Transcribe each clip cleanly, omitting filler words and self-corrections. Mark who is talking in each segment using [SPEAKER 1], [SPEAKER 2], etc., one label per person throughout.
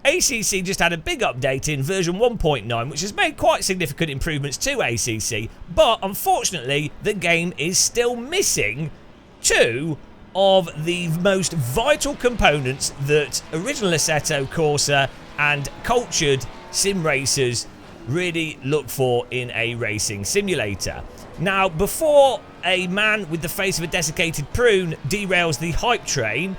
[SPEAKER 1] ACC just had a big update in version 1.9, which has made quite significant improvements to ACC, but unfortunately the game is still missing two of the most vital components that original Assetto Corsa and cultured sim racers really look for in a racing simulator. Now, before a man with the face of a desiccated prune derails the hype train,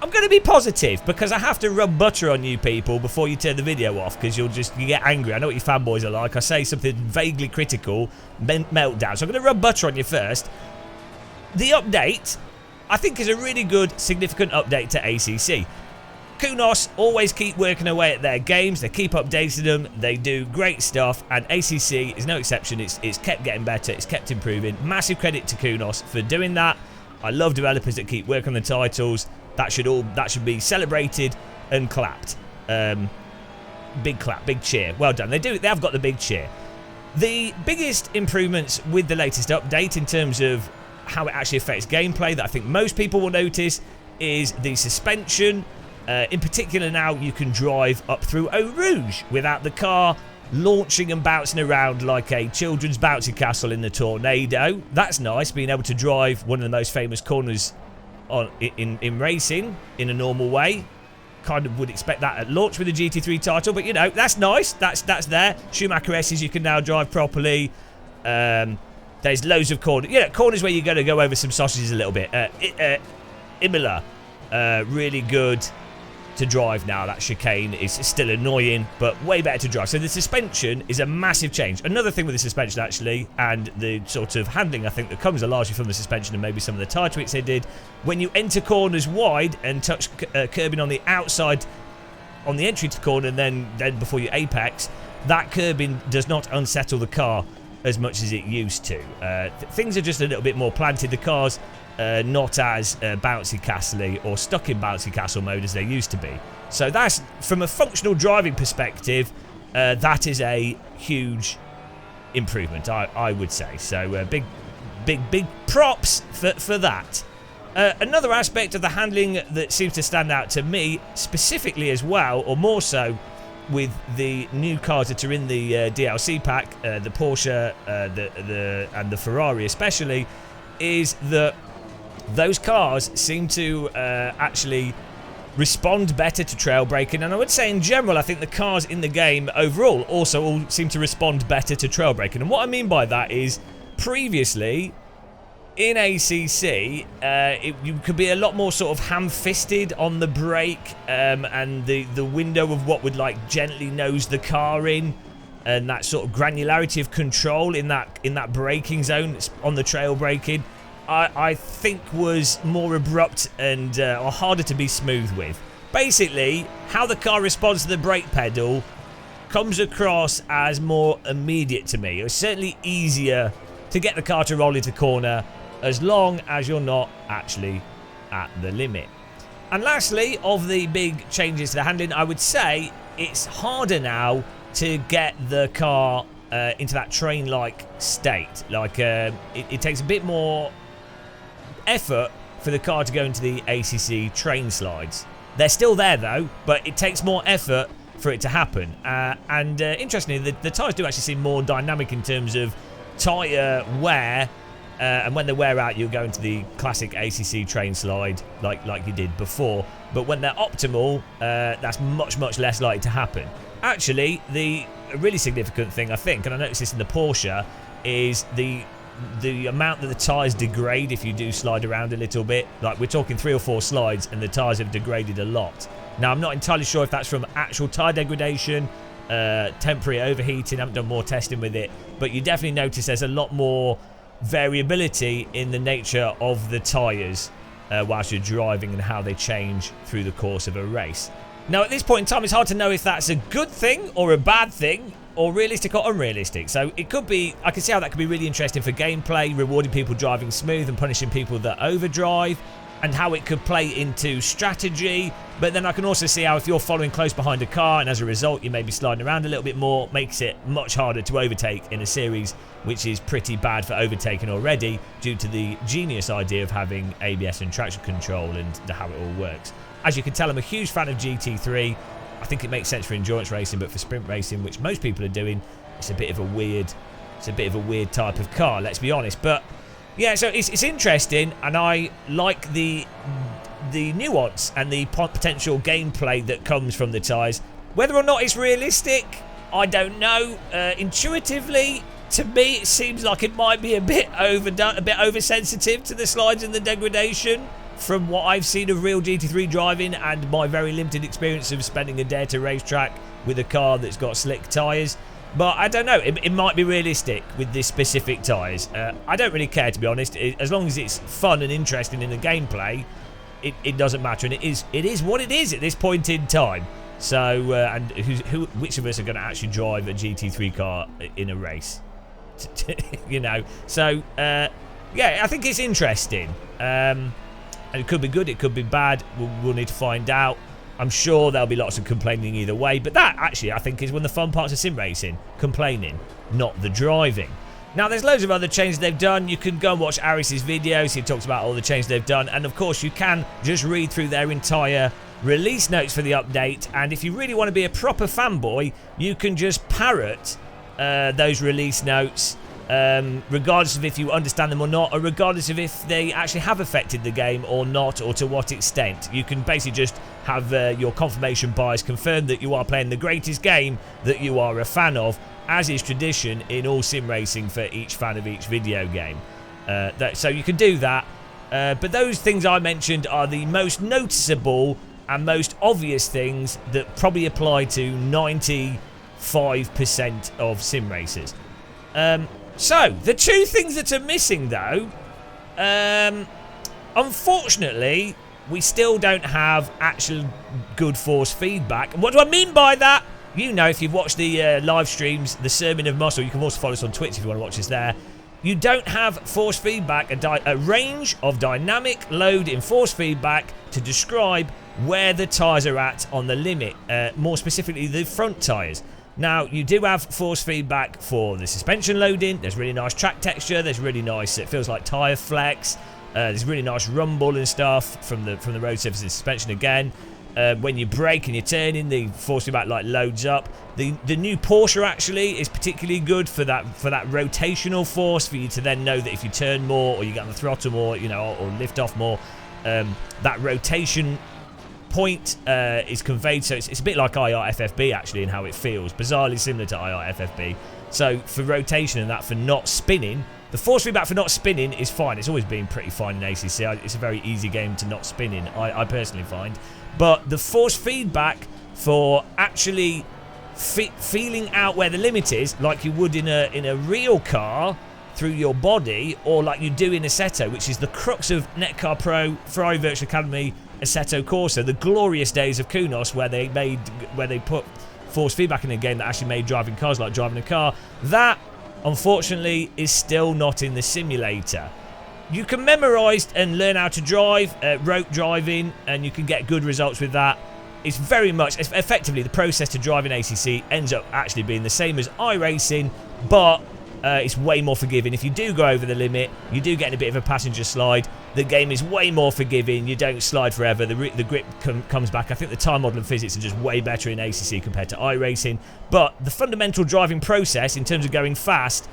[SPEAKER 1] I'm going to be positive, because I have to rub butter on you people before you turn the video off, because you get angry. I know what you fanboys are like. I say something vaguely critical, meltdown. So I'm going to rub butter on you first. The update, I think, is a really good, significant update to ACC. Kunos always keep working away at their games. They keep updating them. They do great stuff, and ACC is no exception. It's kept getting better. It's kept improving. Massive credit to Kunos for doing that. I love developers that keep working on the titles. That should be celebrated and clapped. Big clap, big cheer. Well done. They have got the big cheer. The biggest improvements with the latest update in terms of how it actually affects gameplay that I think most people will notice is the suspension. In particular, now you can drive up through Eau Rouge without the car launching and bouncing around like a children's bouncy castle in the tornado. That's nice, being able to drive one of the most famous corners in racing in a normal way. Kind of would expect that at launch with the GT3 title, but you know, that's nice. That's there. Schumacher S's you can now drive properly. There's loads of corners. Yeah, corners where you're going to go over some sausages a little bit. Imola, really good to drive now. That chicane is still annoying, but way better to drive. So the suspension is a massive change. Another thing with the suspension, actually, and the sort of handling, I think, that comes largely from the suspension and maybe some of the tyre tweaks they did, when you enter corners wide and touch curbing on the outside on the entry to corner, then before you apex, that curbing does not unsettle the car as much as it used to. Things are just a little bit more planted. The car's not as bouncy castle-y or stuck in bouncy castle mode as they used to be. So that's, from a functional driving perspective, that is a huge improvement, I would say. So big props for that. Another aspect of the handling that seems to stand out to me specifically as well, or more so, with the new cars that are in the DLC pack, the Porsche and the Ferrari especially, is that those cars seem to actually respond better to trail braking. And I would say in general, I think the cars in the game overall also all seem to respond better to trail braking. And what I mean by that is, previously in ACC, you could be a lot more sort of ham-fisted on the brake, and the window of what would like gently nose the car in, and that sort of granularity of control in that braking zone on the trail braking, I think was more abrupt and or harder to be smooth with. Basically, how the car responds to the brake pedal comes across as more immediate to me. It was certainly easier to get the car to roll into corner, as long as you're not actually at the limit. And lastly, of the big changes to the handling, I would say it's harder now to get the car into that train-like state. Like, it takes a bit more effort for the car to go into the ACC train slides. They're still there though, but it takes more effort for it to happen. And interestingly, the tyres do actually seem more dynamic in terms of tyre wear. And when they wear out, you'll go into the classic ACC train slide like you did before. But when they're optimal, that's much less likely to happen. Actually, the really significant thing, I think, and I noticed this in the Porsche, is the amount that the tyres degrade if you do slide around a little bit. Like, we're talking 3 or 4 slides and the tyres have degraded a lot. Now, I'm not entirely sure if that's from actual tyre degradation, temporary overheating. I haven't done more testing with it, but you definitely notice there's a lot more variability in the nature of the tyres whilst you're driving and how they change through the course of a race. Now, at this point in time, it's hard to know if that's a good thing or a bad thing, or realistic or unrealistic. So it could be, I can see how that could be really interesting for gameplay, rewarding people driving smooth and punishing people that overdrive, and how it could play into strategy. But then I can also see how if you're following close behind a car and as a result you may be sliding around a little bit more, makes it much harder to overtake in a series which is pretty bad for overtaking already, due to the genius idea of having ABS and traction control and how it all works. As you can tell, I'm a huge fan of GT3. I think it makes sense for endurance racing, but for sprint racing, which most people are doing, it's a bit of a weird type of car, let's be honest. But yeah, so it's interesting, and I like the nuance and the potential gameplay that comes from the tyres. Whether or not it's realistic, I don't know. Intuitively, to me, it seems like it might be a bit overdone, a bit oversensitive to the slides and the degradation from what I've seen of real GT3 driving and my very limited experience of spending a day at a racetrack with a car that's got slick tyres. But I don't know, it might be realistic with this specific tyres. I don't really care, to be honest. As long as it's fun and interesting in the gameplay, it doesn't matter. And it is what it is at this point in time. So, and which of us are going to actually drive a GT3 car in a race? You know, so, yeah, I think it's interesting. And it could be good, it could be bad. We'll need to find out. I'm sure there'll be lots of complaining either way, but that actually I think is one of the fun parts of sim racing, complaining, not the driving. Now there's loads of other changes they've done. You can go and watch Aris's videos. He talks about all the changes they've done, and of course you can just read through their entire release notes for the update. And if you really want to be a proper fanboy, you can just parrot those release notes, regardless of if you understand them or not, or regardless of if they actually have affected the game or not, or to what extent. You can basically just have your confirmation bias confirm that you are playing the greatest game that you are a fan of, as is tradition in all sim racing for each fan of each video game. So you can do that, but those things I mentioned are the most noticeable and most obvious things that probably apply to 95% of sim racers. So, the two things that are missing, though, unfortunately, we still don't have actual good force feedback. And what do I mean by that? You know, if you've watched the live streams, the Sermon of Muscle, you can also follow us on Twitch if you want to watch us there. You don't have force feedback, a range of dynamic load in force feedback to describe where the tyres are at on the limit, more specifically the front tyres. Now, you do have force feedback for the suspension loading. There's really nice track texture. There's really nice, it feels like tyre flex. There's really nice rumble and stuff from the road surface and suspension again. When you brake and you're turning, the force feedback like loads up. The new Porsche actually is particularly good for that rotational force, for you to then know that if you turn more or you get on the throttle more, you know, or lift off more, that rotation point is conveyed. So it's a bit like iRFFB actually in how it feels, bizarrely similar to iRFFB. So for rotation and that, for not spinning, the force feedback for not spinning is fine. It's always been pretty fine in ACC. It's a very easy game to not spin in, I personally find. But the force feedback for actually feeling out where the limit is, like you would in a real car through your body, or like you do in Assetto, which is the crux of Netcar Pro, Ferrari Virtual Academy, Assetto Corsa, the glorious days of Kunos, where they put force feedback in a game that actually made driving cars like driving a car. That, unfortunately, is still not in the simulator. You can memorise and learn how to drive, rote driving, and you can get good results with that. It's very much, effectively, the process to drive in ACC ends up actually being the same as iRacing, but it's way more forgiving. If you do go over the limit, you do get in a bit of a passenger slide, the game is way more forgiving. You don't slide forever. The grip comes back. I think the time model and physics are just way better in ACC compared to iRacing. But the fundamental driving process, in terms of going fast,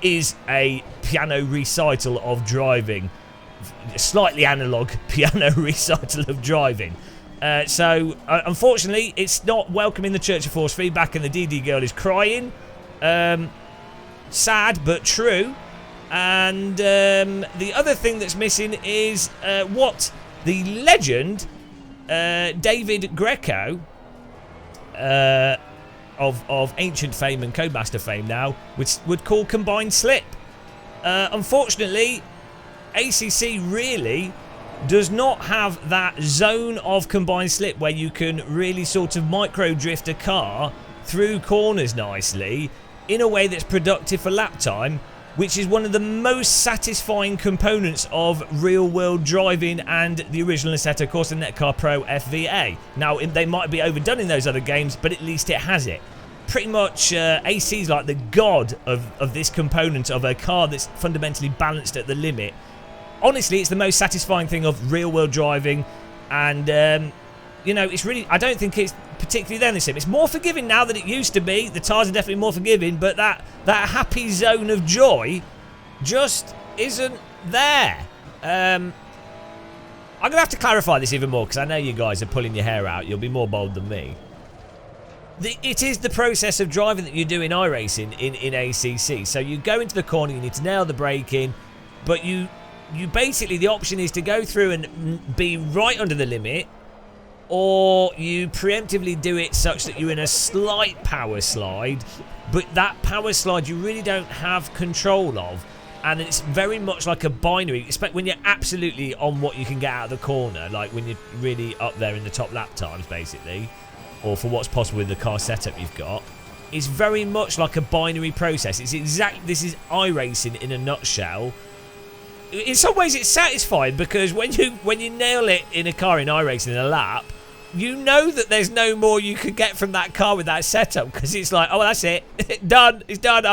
[SPEAKER 1] is a piano recital of driving. Slightly analog piano recital of driving. So, unfortunately, it's not welcome in the Church of Force feedback, and the DD girl is crying. Sad, but true. And the other thing that's missing is what the legend David Greco of ancient fame and Codemaster fame now would call combined slip. Unfortunately, ACC really does not have that zone of combined slip where you can really sort of micro drift a car through corners nicely in a way that's productive for lap time, which is one of the most satisfying components of real-world driving and the original Assetto Corsa Netcar Pro FVA. Now, they might be overdone in those other games, but at least it has it. Pretty much, AC is like the god of this component of a car that's fundamentally balanced at the limit. Honestly, it's the most satisfying thing of real-world driving, and you know, it's really, I don't think it's particularly there in the sim. It's more forgiving now than it used to be. The tyres are definitely more forgiving, but that happy zone of joy just isn't there. I'm going to have to clarify this even more because I know you guys are pulling your hair out. You'll be more bold than me. It is the process of driving that you do in iRacing in ACC. So you go into the corner, you need to nail the braking, but you basically, the option is to go through and be right under the limit, or you preemptively do it such that you're in a slight power slide, but that power slide you really don't have control of, and it's very much like a binary, especially when you're absolutely on what you can get out of the corner, like when you're really up there in the top lap times, basically, or for what's possible with the car setup you've got. It's very much like a binary process. This is iRacing in a nutshell. In some ways it's satisfying because when you nail it in a car in iRacing in a lap, you know that there's no more you could get from that car with that setup, because it's like, oh, well, that's it, done, it's done.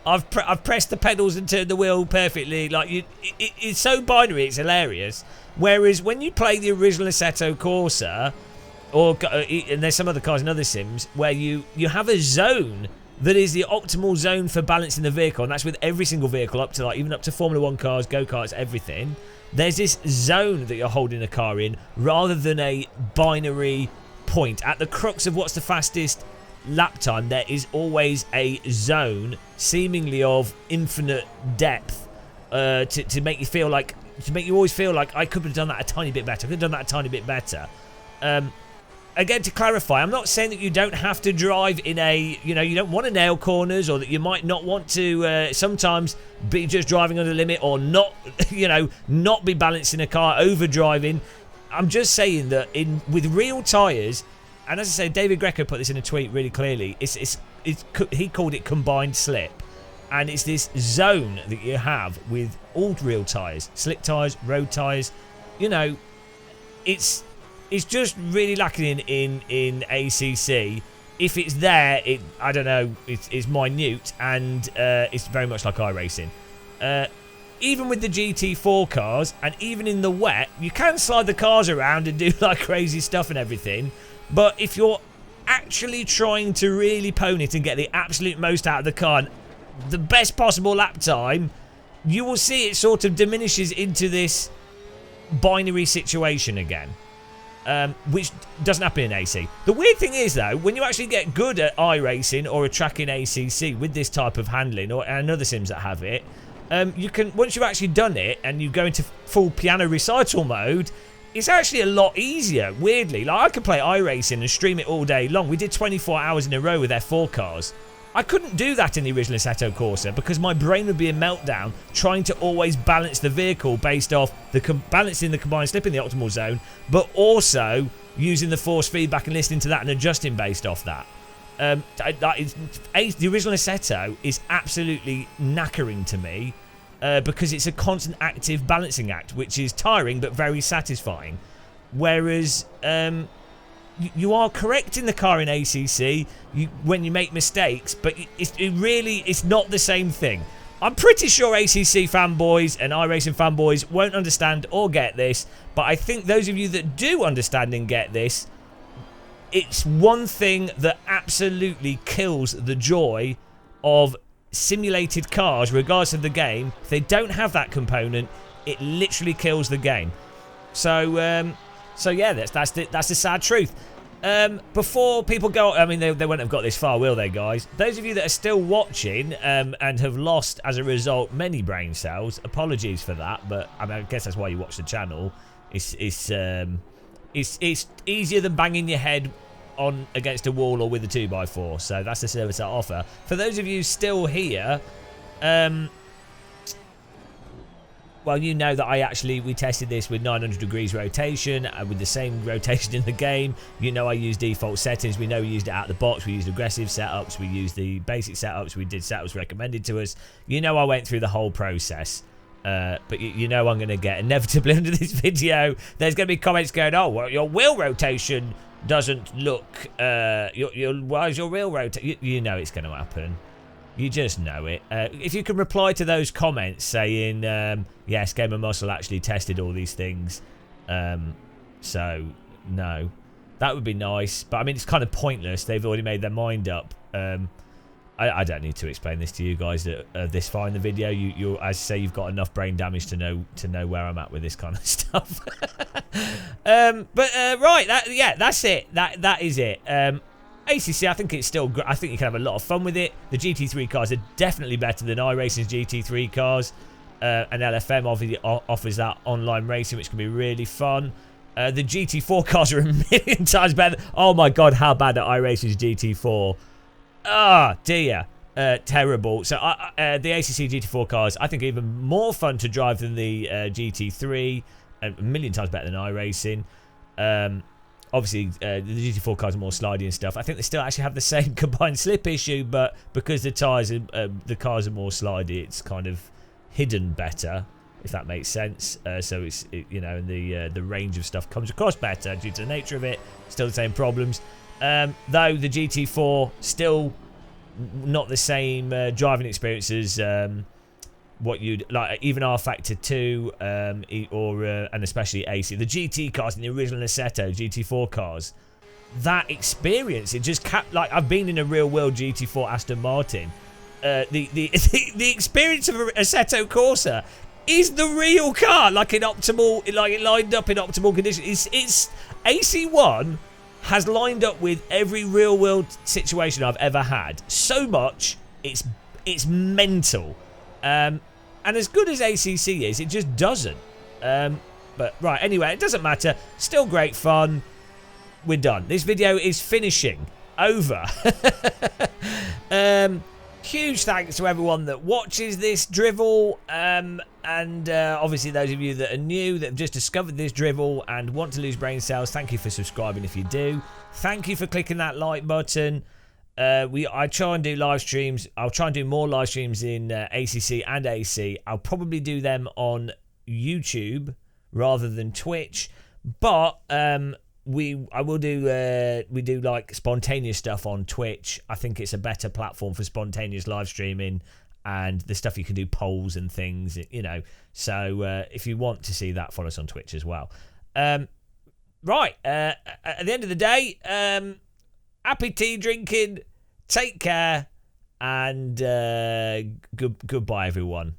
[SPEAKER 1] I've pressed the pedals and turned the wheel perfectly. Like it's so binary, it's hilarious. Whereas when you play the original Assetto Corsa, and there's some other cars in other sims where you have a zone that is the optimal zone for balancing the vehicle, and that's with every single vehicle up to, like, even up to Formula 1 cars, go-karts, everything. There's this zone that you're holding a car in rather than a binary point. At the crux of what's the fastest lap time, there is always a zone seemingly of infinite depth to make you feel like, to make you always feel like I could have done that a tiny bit better. I could have done that a tiny bit better. Again, to clarify, I'm not saying that you don't have to drive in a, you know, you don't want to nail corners, or that you might not want to sometimes be just driving under the limit, or not, you know, not be balancing a car, over driving. I'm just saying that with real tyres, and as I say, David Greco put this in a tweet really clearly, he called it combined slip. And it's this zone that you have with all real tyres, slick tyres, road tyres, you know, it's just really lacking in ACC. If it's there, I don't know, it's minute, and it's very much like iRacing. Even with the GT4 cars, and even in the wet, you can slide the cars around and do like crazy stuff and everything. But if you're actually trying to really pwn it and get the absolute most out of the car, and the best possible lap time, you will see it sort of diminishes into this binary situation again. Which doesn't happen in AC. The weird thing is, though, when you actually get good at iRacing or a track in ACC with this type of handling, and other sims that have it, you can, once you've actually done it and you go into full piano recital mode, it's actually a lot easier, weirdly. Like, I could play iRacing and stream it all day long. We did 24 hours in a row with F4 cars. I couldn't do that in the original Assetto Corsa because my brain would be a meltdown trying to always balance the vehicle based off balancing the combined slip in the optimal zone, but also using the force feedback and listening to that and adjusting based off that. The original Assetto is absolutely knackering to me because it's a constant active balancing act, which is tiring but very satisfying. Whereas you are correcting the car in ACC when you make mistakes, but it's not the same thing. I'm pretty sure ACC fanboys and iRacing fanboys won't understand or get this, but I think those of you that do understand and get this, it's one thing that absolutely kills the joy of simulated cars, regardless of the game. If they don't have that component, it literally kills the game. So yeah, that's the sad truth. Before people go, I mean, they wouldn't have got this far, will they, guys? Those of you that are still watching and have lost, as a result, many brain cells, apologies for that, but I mean, I guess that's why you watch the channel. It's easier than banging your head on against a wall or with a 2x4, so that's the service I offer. For those of you still here, well, you know that we tested this with 900 degrees rotation, with the same rotation in the game. You know I use default settings. We know we used it out of the box. We used aggressive setups. We used the basic setups. We did setups recommended to us. You know I went through the whole process. But you know I'm going to get, inevitably under this video, there's going to be comments going, oh, well, your wheel rotation doesn't look, why is your wheel rotation? You know it's going to happen. You just know it. If you can reply to those comments saying, yes, Game of Muscle actually tested all these things. So, no. That would be nice. But, I mean, it's kind of pointless. They've already made their mind up. I don't need to explain this to you guys that this far in the video. You as I say, you've got enough brain damage to know where I'm at with this kind of stuff. Right, that's it. That is it. ACC, I think it's still good. I think you can have a lot of fun with it. The GT3 cars are definitely better than iRacing's GT3 cars. And LFM obviously offers that online racing, which can be really fun. The GT4 cars are a million times better. Oh my god, how bad are iRacing's GT4? Ah, dear. Terrible. So the ACC GT4 cars, I think, are even more fun to drive than the GT3. A million times better than iRacing. Obviously, the GT4 cars are more slidey and stuff. I think they still actually have the same combined slip issue, but because the tyres, the cars are more slidey, it's kind of hidden better, if that makes sense. So it's you know, the range of stuff comes across better due to the nature of it. Still the same problems. Though the GT4 still not the same driving experience as what you'd like, even R Factor 2 and especially AC. The GT cars in the original Assetto GT4 cars, that experience, it just like, I've been in a real world GT4 Aston Martin. The experience of Assetto Corsa is the real car, like it lined up in optimal conditions. It's AC1 has lined up with every real world situation I've ever had. So much, it's mental. And as good as ACC is, it just doesn't. But right, anyway, it doesn't matter. Still great fun. We're done. This video is finishing. Over. Huge thanks to everyone that watches this drivel, and obviously those of you that are new, that have just discovered this drivel and want to lose brain cells, thank you for subscribing if you do. Thank you for clicking that like button. I try and do live streams. I'll try and do more live streams in ACC and AC. I'll probably do them on YouTube rather than Twitch, but we do like spontaneous stuff on Twitch. I think it's a better platform for spontaneous live streaming and the stuff you can do, polls and things, you know. So if you want to see that, follow us on Twitch as well. Right, at the end of the day, happy tea drinking, take care, and goodbye everyone.